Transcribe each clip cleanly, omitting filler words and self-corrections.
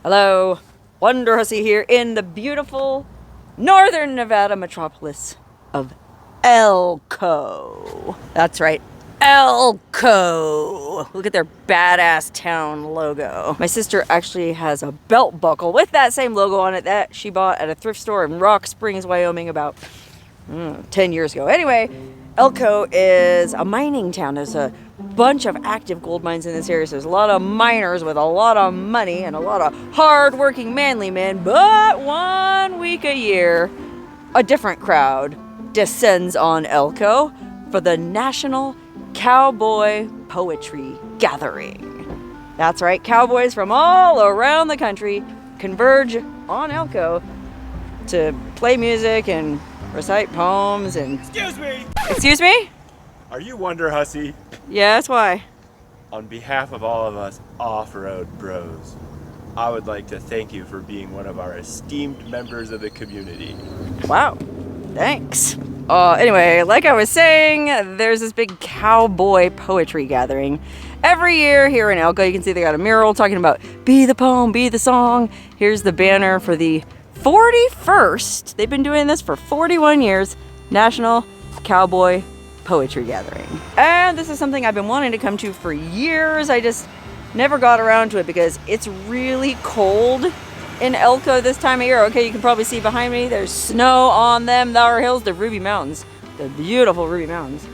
Hello, Wonderhussy here in the beautiful northern Nevada metropolis of Elko. That's right, Elko. Look at their badass town logo. My sister actually has a belt buckle with that same logo on it that she bought at a thrift store in Rock Springs, Wyoming about 10 years ago. Anyway, Elko is a mining town. There's a bunch of active gold mines in this area, so there's a lot of miners with a lot of money and a lot of hard-working manly men. But 1 week a year, a different crowd descends on Elko for the National Cowboy Poetry Gathering. That's right, cowboys from all around the country converge on Elko to play music and recite poems and... Excuse me! Excuse me? Are you Wonderhussy? Yes, why? On behalf of all of us off-road bros, I would like to thank you for being one of our esteemed members of the community. Wow, thanks. Anyway, like I was saying, there's this big cowboy poetry gathering every year here in Elko. You can see they got a mural talking about be the poem, be the song. Here's the banner for the 41st. They've been doing this for 41 years. National Cowboy Poetry Gathering. And this is something I've been wanting to come to for years. I just never got around to it because it's really cold in Elko this time of year. Okay, you can probably see behind me, there's snow on them. Thar hills, the Ruby Mountains, the beautiful Ruby Mountains.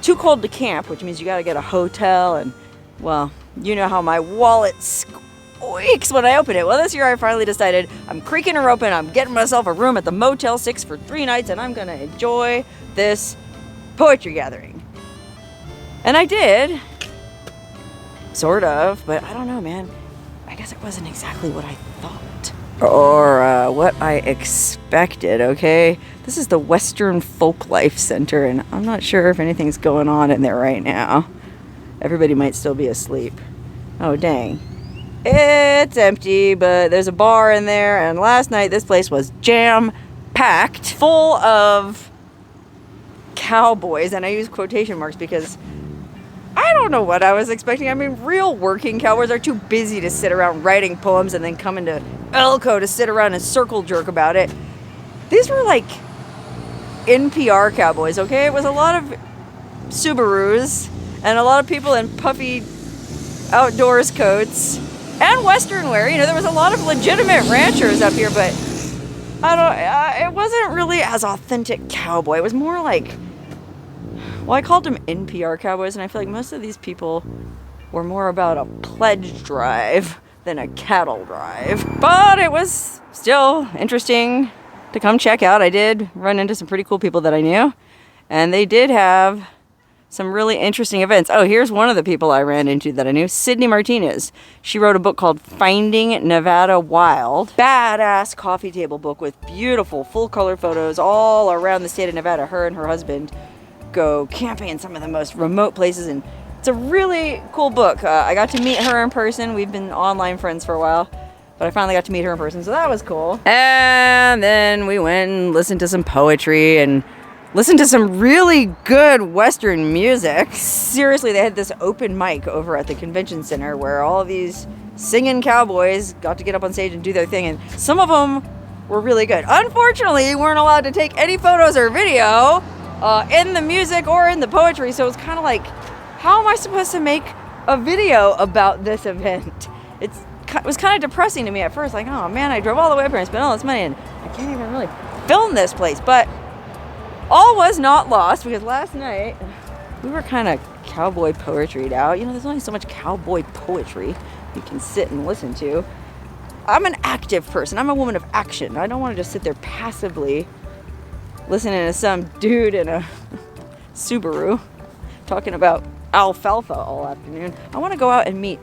Too cold to camp, which means you gotta get a hotel, and well, you know how my wallet squeaks when I open it. Well, this year I finally decided I'm creaking her open. I'm getting myself a room at the Motel 6 for 3 nights, and I'm gonna enjoy this poetry gathering. And I did, sort of, but I don't know, man. I guess it wasn't exactly what I thought or what I expected. Okay, this is the Western Folk Life Center, and I'm not sure if anything's going on in there right now. Everybody might still be asleep. Oh dang, it's empty, but there's a bar in there, and last night this place was jam-packed full of cowboys, and I use quotation marks because I don't know what I was expecting. I mean, real working cowboys are too busy to sit around writing poems and then come into Elko to sit around and circle jerk about it. These were like NPR Cowboys, okay? It was a lot of Subarus and a lot of people in puffy outdoors coats and Western wear. You know, there was a lot of legitimate ranchers up here, but it wasn't really as authentic cowboy. It was more like, well, I called them NPR Cowboys, and I feel like most of these people were more about a pledge drive than a cattle drive. But it was still interesting to come check out. I did run into some pretty cool people that I knew, and they did have some really interesting events. Oh, here's one of the people I ran into that I knew, Sydney Martinez. She wrote a book called Finding Nevada Wild. Badass coffee table book with beautiful full color photos all around the state of Nevada. Her and her husband go camping in some of the most remote places, and it's a really cool book. I got to meet her in person. We've been online friends for a while, but I finally got to meet her in person, so that was cool. And then we went and listened to some poetry and listened to some really good Western music. Seriously, they had this open mic over at the convention center where all of these singing cowboys got to get up on stage and do their thing, and some of them were really good. Unfortunately, you weren't allowed to take any photos or video in the music or in the poetry, so it's kind of like, how am I supposed to make a video about this event? It was kind of depressing to me at first, like, oh man, I drove all the way up here and spent all this money and I can't even really film this place. But all was not lost, because last night we were kind of cowboy poetried out. You know, there's only so much cowboy poetry you can sit and listen to. I'm an active person. I'm a woman of action. I don't want to just sit there passively listening to some dude in a Subaru talking about alfalfa all afternoon. I want to go out and meet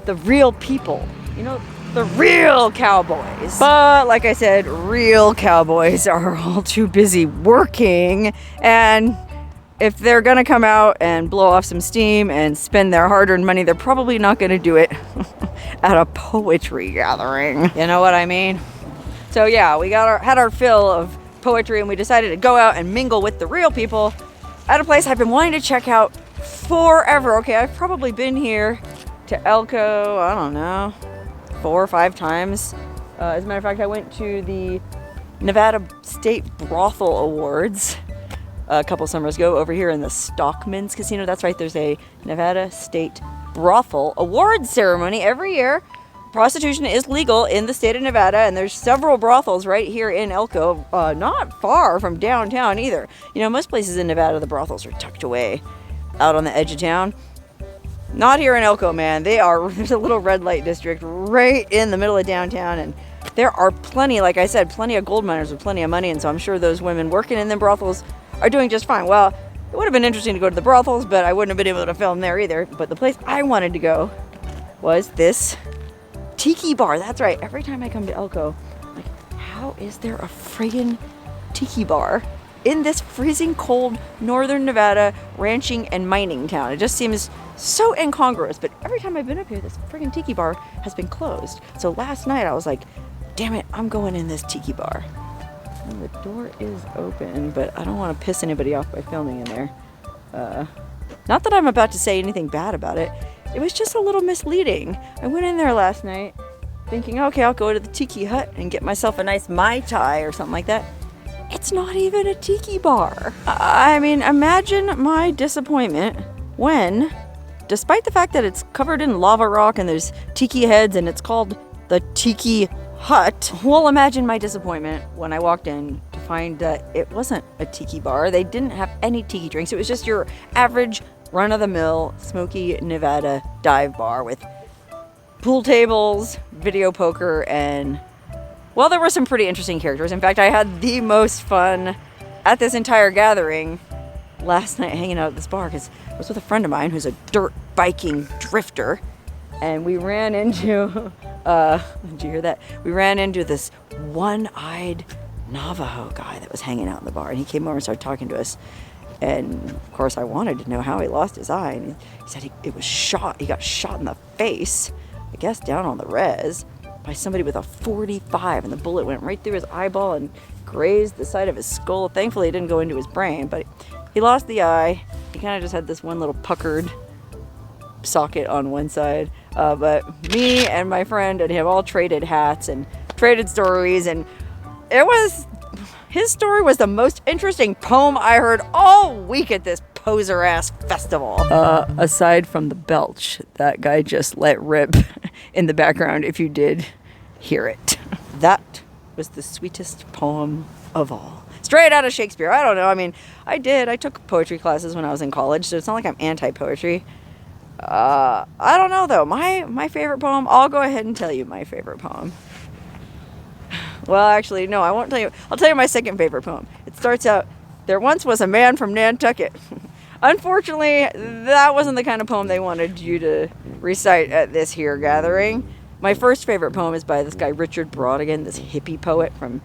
the real people, you know, the real cowboys. But like I said, real cowboys are all too busy working, and if they're gonna come out and blow off some steam and spend their hard-earned money, they're probably not gonna do it at a poetry gathering. You know what I mean? So yeah, we had our fill of poetry, and we decided to go out and mingle with the real people at a place I've been wanting to check out forever. Okay, I've probably been here to Elko, I don't know, 4 or 5 times. As a matter of fact, I went to the Nevada State Brothel Awards a couple summers ago over here in the Stockman's Casino. That's right, there's a Nevada State Brothel Awards ceremony every year. Prostitution is legal in the state of Nevada, and there's several brothels right here in Elko, not far from downtown either. You know, most places in Nevada, the brothels are tucked away out on the edge of town. Not here in Elko, man. There's a little red light district right in the middle of downtown, and there are plenty, like I said, plenty of gold miners with plenty of money, and so I'm sure those women working in the brothels are doing just fine. Well, it would have been interesting to go to the brothels, but I wouldn't have been able to film there either. But the place I wanted to go was this Tiki bar. That's right. Every time I come to Elko, I'm like, how is there a friggin' Tiki bar in this freezing cold northern Nevada ranching and mining town? It just seems so incongruous. But every time I've been up here, this friggin' Tiki bar has been closed. So last night I was like, damn it, I'm going in this Tiki bar. And the door is open, but I don't want to piss anybody off by filming in there. Not that I'm about to say anything bad about it. It was just a little misleading. I went in there last night thinking, okay, I'll go to the Tiki hut and get myself a nice Mai Tai or something like that. It's not even a Tiki bar. I mean, imagine my disappointment when, despite the fact that it's covered in lava rock and there's Tiki heads and it's called the Tiki hut, well, imagine my disappointment when I walked in to find that it wasn't a Tiki bar. They didn't have any Tiki drinks. It was just your average run-of-the-mill smoky Nevada dive bar with pool tables, video poker, and, well, there were some pretty interesting characters. In fact, I had the most fun at this entire gathering last night hanging out at this bar because I was with a friend of mine who's a dirt biking drifter, and we ran into did you hear that? We ran into this one-eyed Navajo guy that was hanging out in the bar, and he came over and started talking to us. And of course, I wanted to know how he lost his eye. And he said it was shot. He got shot in the face, I guess down on the res, by somebody with a .45, and the bullet went right through his eyeball and grazed the side of his skull. Thankfully, it didn't go into his brain, but he lost the eye. He kind of just had this one little puckered socket on one side. But me and my friend and him all traded hats and traded stories, and his story was the most interesting poem I heard all week at this poser-ass festival. Aside from the belch that guy just let rip in the background, if you did hear it. That was the sweetest poem of all. Straight out of Shakespeare. I don't know. I mean, I took poetry classes when I was in college, so it's not like I'm anti-poetry. I don't know, though. My favorite poem, I'll go ahead and tell you my favorite poem. Well, actually, no, I won't tell you. I'll tell you my second favorite poem. It starts out, there once was a man from Nantucket. Unfortunately, that wasn't the kind of poem they wanted you to recite at this here gathering. My first favorite poem is by this guy, Richard Brodigan, this hippie poet from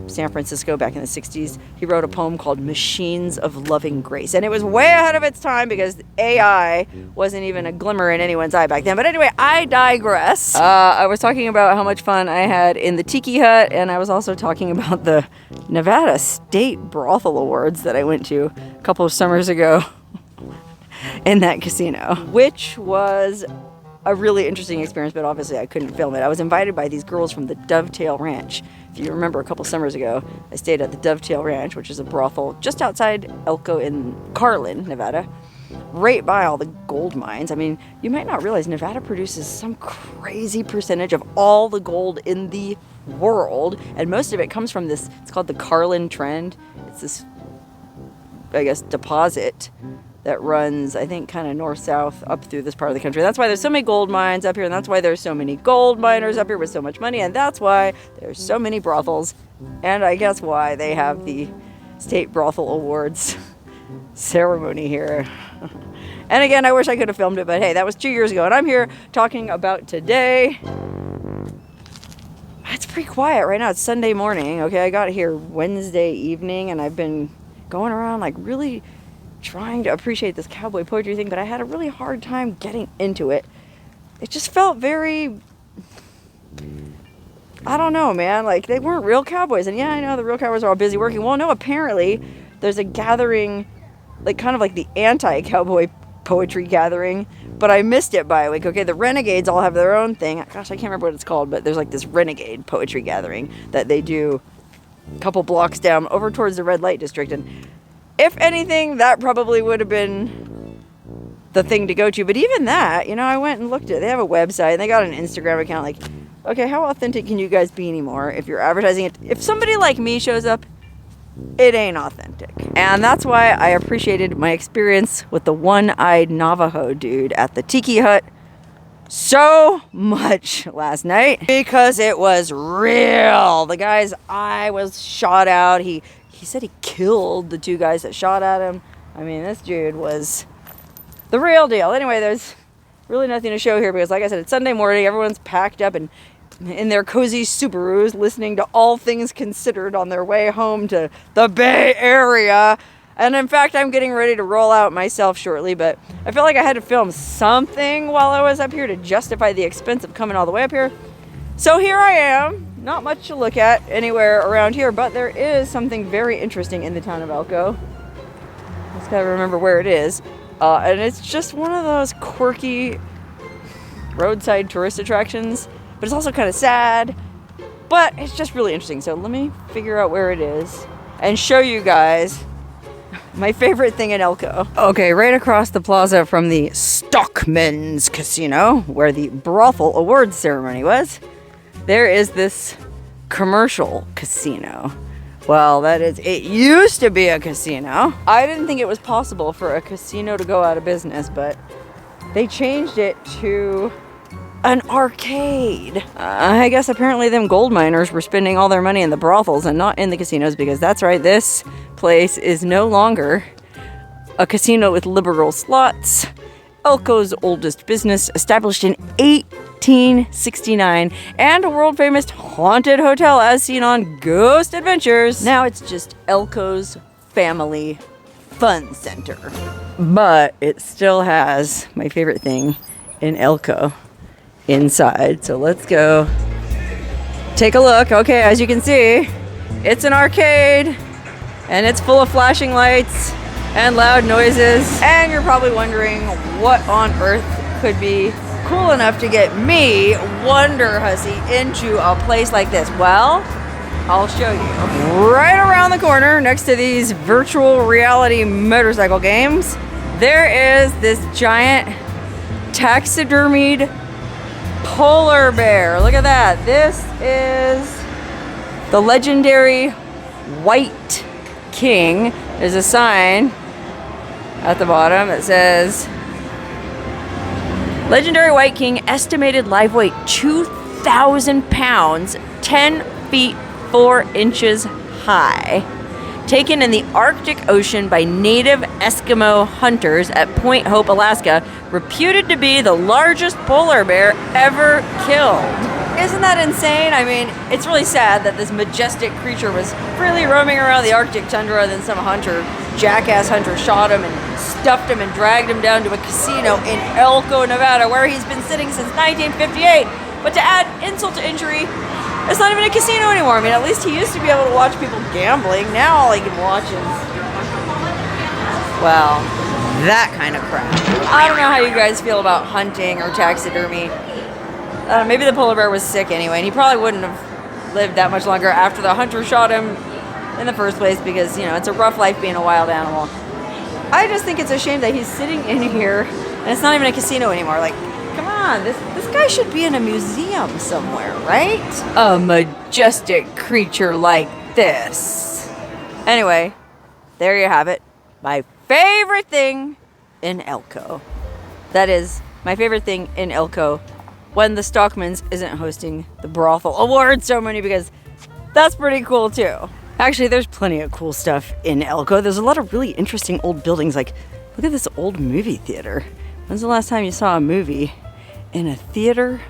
San Francisco back in the 60s. He wrote a poem called Machines of Loving Grace. And it was way ahead of its time because AI wasn't even a glimmer in anyone's eye back then. But anyway, I digress. I was talking about how much fun I had in the Tiki hut, and I was also talking about the Nevada State Brothel Awards that I went to a couple of summers ago in that casino, which was a really interesting experience, but obviously I couldn't film it. I was invited by these girls from the Dovetail Ranch. If you remember, a couple summers ago, I stayed at the Dovetail Ranch, which is a brothel just outside Elko in Carlin, Nevada, right by all the gold mines. I mean, you might not realize Nevada produces some crazy percentage of all the gold in the world, and most of it comes from this, it's called the Carlin Trend. It's this, I guess, deposit that runs, I think, kind of north-south up through this part of the country. That's why there's so many gold mines up here, and that's why there's so many gold miners up here with so much money, and that's why there's so many brothels, and I guess why they have the State Brothel Awards ceremony here. And again, I wish I could have filmed it, but hey, that was 2 years ago, and I'm here talking about today. It's pretty quiet right now. It's Sunday morning, okay? I got here Wednesday evening, and I've been going around like really trying to appreciate this cowboy poetry thing, but I had a really hard time getting into it. It just felt very, I don't know, man, like they weren't real cowboys. And yeah, I know the real cowboys are all busy working. Well, no, apparently there's a gathering, like kind of like the anti-cowboy poetry gathering but I missed it by a week. Okay, the Renegades all have their own thing. Gosh, I can't remember what it's called, but there's like this Renegade Poetry Gathering that they do a couple blocks down over towards the red light district. And if anything, that probably would have been the thing to go to. But even that, you know, I went and looked at it. They have a website and they got an Instagram account. Like, okay, how authentic can you guys be anymore if you're advertising it? If somebody like me shows up, it ain't authentic. And that's why I appreciated my experience with the one-eyed Navajo dude at the Tiki hut so much last night, because it was real. The guy's eye was shot out. He said he killed the 2 guys that shot at him. I mean, this dude was the real deal. Anyway, there's really nothing to show here because, like I said, it's Sunday morning. Everyone's packed up and in their cozy Subarus, listening to All Things Considered on their way home to the Bay Area. And in fact, I'm getting ready to roll out myself shortly, but I felt like I had to film something while I was up here to justify the expense of coming all the way up here. So here I am. Not much to look at anywhere around here, but there is something very interesting in the town of Elko. Just gotta remember where it is. And it's just one of those quirky roadside tourist attractions. But it's also kind of sad, but it's just really interesting. So let me figure out where it is and show you guys my favorite thing in Elko. Okay, right across the plaza from the Stockman's Casino, where the brothel awards ceremony was, there is this commercial casino. Well, it used to be a casino. I didn't think it was possible for a casino to go out of business, but they changed it to an arcade. I guess apparently them gold miners were spending all their money in the brothels and not in the casinos, because that's right, this place is no longer a casino with liberal slots. Elko's oldest business, established in 1869, and a world-famous haunted hotel as seen on Ghost Adventures. Now it's just Elko's Family Fun Center. But it still has my favorite thing in Elko inside. So let's go take a look. Okay, as you can see, it's an arcade and it's full of flashing lights and loud noises. And you're probably wondering what on earth could be cool enough to get me, Wonderhussy, into a place like this. Well, I'll show you. Right around the corner, next to these virtual reality motorcycle games, there is this giant taxidermied polar bear. Look at that. This is the legendary White King. There's a sign at the bottom that says, Legendary White King, estimated live weight 2,000 pounds, 10 feet 4 inches high. Taken in the Arctic Ocean by native Eskimo hunters at Point Hope, Alaska, reputed to be the largest polar bear ever killed. Isn't that insane? I mean, it's really sad that this majestic creature was freely roaming around the Arctic tundra, and then some jackass hunter shot him and stuffed him and dragged him down to a casino in Elko, Nevada, where he's been sitting since 1958. But to add insult to injury, it's not even a casino anymore. I mean, at least he used to be able to watch people gambling. Now all he can watch is, well, that kind of crap. I don't know how you guys feel about hunting or taxidermy. Maybe the polar bear was sick anyway, and he probably wouldn't have lived that much longer after the hunter shot him in the first place, because, you know, it's a rough life being a wild animal. I just think it's a shame that he's sitting in here and it's not even a casino anymore. Like, come on, this guy should be in a museum somewhere, right? A majestic creature like this. Anyway, there you have it. My favorite thing in Elko. That is my favorite thing in Elko when the Stockman's isn't hosting the brothel award ceremony, because that's pretty cool too. Actually, there's plenty of cool stuff in Elko. There's a lot of really interesting old buildings. Like, look at this old movie theater. When's the last time you saw a movie in a theater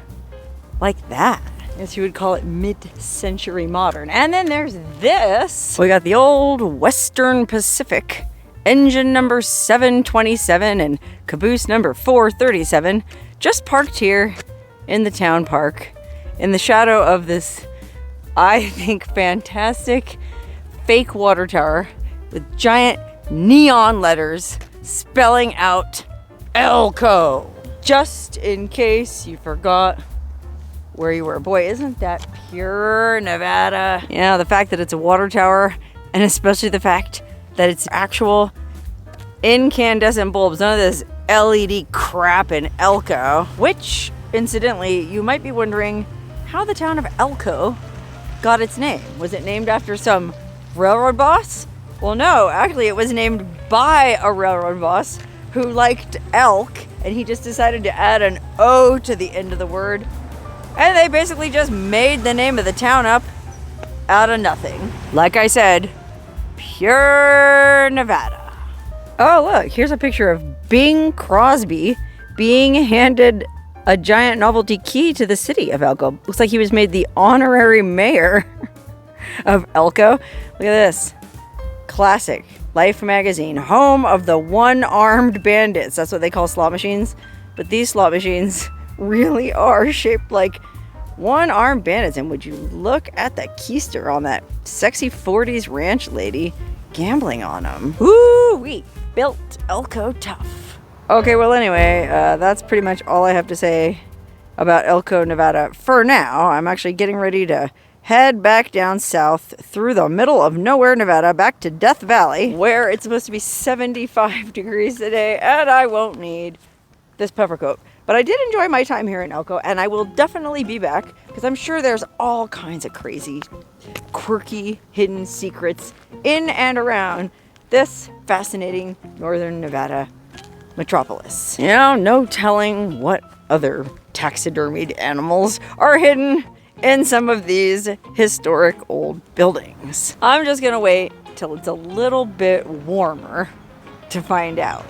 like that? I guess you would call it mid-century modern. And then there's this. We got the old Western Pacific, engine number 727 and caboose number 437, just parked here in the town park in the shadow of this, I think, fantastic fake water tower with giant neon letters spelling out Elko. just in case you forgot where you were. Boy, isn't that pure Nevada? Yeah, the fact that it's a water tower, and especially the fact that it's actual incandescent bulbs, none of this LED crap in Elko. Which, incidentally, you might be wondering how the town of Elko got its name. Was it named after some railroad boss? Well, no, actually it was named by a railroad boss who liked elk, and he just decided to add an O to the end of the word. And they basically just made the name of the town up out of nothing. Like I said, pure Nevada. Oh, look, here's a picture of Bing Crosby being handed a giant novelty key to the city of Elko. Looks like he was made the honorary mayor of Elko. Look at this. Classic. Life magazine. Home of the one-armed bandits. That's what they call slot machines. But these slot machines really are shaped like one-armed bandits. And would you look at the keister on that sexy 40s ranch lady gambling on them. Woo! We built Elko tough. Okay, well anyway, that's pretty much all I have to say about Elko, Nevada for now. I'm actually getting ready to head back down south through the middle of nowhere, Nevada, back to Death Valley, where it's supposed to be 75 degrees today, and I won't need this pepper coat. But I did enjoy my time here in Elko, and I will definitely be back, because I'm sure there's all kinds of crazy, quirky, hidden secrets in and around this fascinating northern Nevada metropolis. You know, no telling what other taxidermied animals are hidden in some of these historic old buildings. I'm just gonna wait till it's a little bit warmer to find out.